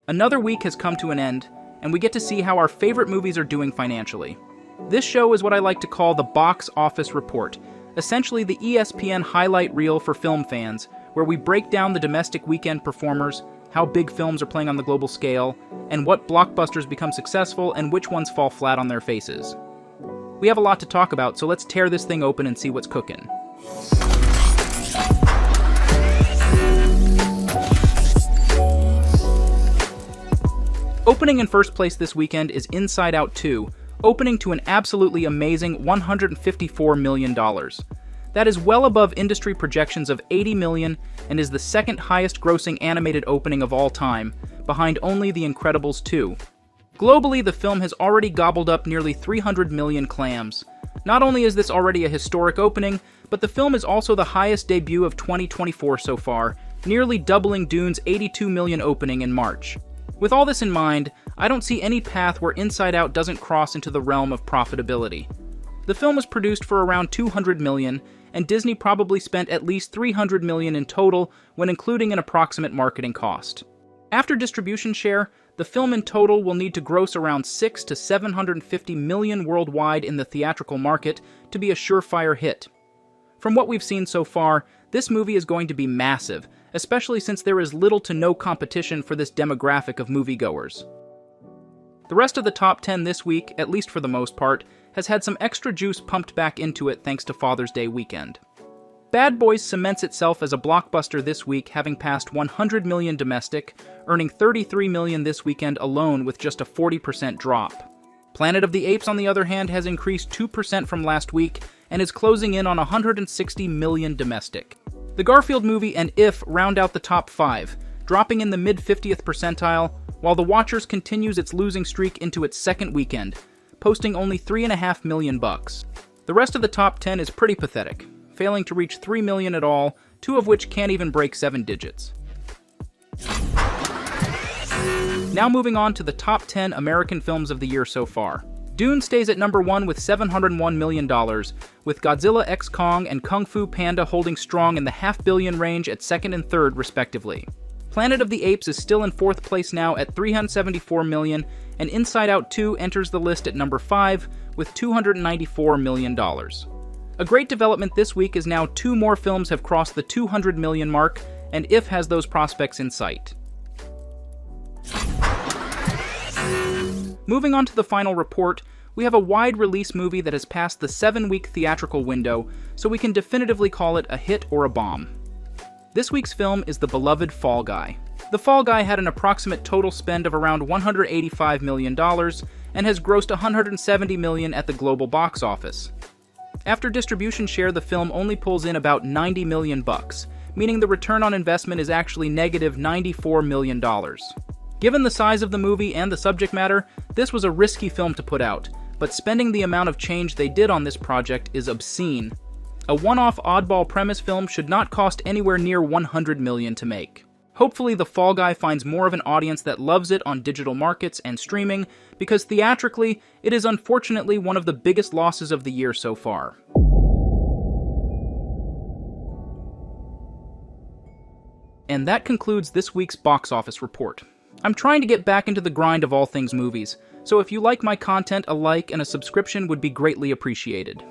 Another week has come to an end, and we get to see how our favorite movies are doing financially. This show is what I like to call the Box Office Report, essentially the ESPN highlight reel for film fans, where we break down the domestic weekend performers, how big films are playing on the global scale, and what blockbusters become successful and which ones fall flat on their faces. We have a lot to talk about, so let's tear this thing open and see what's cooking. Opening in first place this weekend is Inside Out 2, opening to an absolutely amazing $154 million. That is well above industry projections of $80 million and is the second highest grossing animated opening of all time, behind only The Incredibles 2. Globally, the film has already gobbled up nearly 300 million clams. Not only is this already a historic opening, but the film is also the highest debut of 2024 so far, nearly doubling Dune's 82 million opening in March. With all this in mind, I don't see any path where Inside Out doesn't cross into the realm of profitability. The film was produced for around $200 million, and Disney probably spent at least $300 million in total when including an approximate marketing cost. After distribution share, the film in total will need to gross around $600 to $750 million worldwide in the theatrical market to be a surefire hit. From what we've seen so far, this movie is going to be massive, especially since there is little to no competition for this demographic of moviegoers. The rest of the top 10 this week, at least for the most part, has had some extra juice pumped back into it thanks to Father's Day weekend. Bad Boys cements itself as a blockbuster this week, having passed 100 million domestic, earning 33 million this weekend alone with just a 40% drop. Planet of the Apes, on the other hand, has increased 2% from last week and is closing in on 160 million domestic. The Garfield movie and If round out the top 5, dropping in the mid-50th percentile, while The Watchers continues its losing streak into its second weekend, posting only $3.5 million. The rest of the top 10 is pretty pathetic, failing to reach 3 million at all, 2 of which can't even break 7 digits. Now moving on to the top 10 American films of the year so far. Dune stays at number 1 with $701 million, with Godzilla x Kong and Kung Fu Panda holding strong in the $500 million range at second and third, respectively. Planet of the Apes is still in fourth place now at $374 million, and Inside Out 2 enters the list at number 5 with $294 million. A great development this week is now 2 more films have crossed the 200 million mark, and If has those prospects in sight. Moving on to the final report, we have a wide release movie that has passed the 7-week theatrical window, so we can definitively call it a hit or a bomb. This week's film is the beloved Fall Guy. The Fall Guy had an approximate total spend of around $185 million and has grossed $170 million at the global box office. After distribution share, the film only pulls in about $90 million, meaning the return on investment is actually negative $94 million. Given the size of the movie and the subject matter, this was a risky film to put out, but spending the amount of change they did on this project is obscene. A one-off oddball premise film should not cost anywhere near $100 million to make. Hopefully The Fall Guy finds more of an audience that loves it on digital markets and streaming, because theatrically, it is unfortunately one of the biggest losses of the year so far. And that concludes this week's box office report. I'm trying to get back into the grind of all things movies, so if you like my content, a like and a subscription would be greatly appreciated.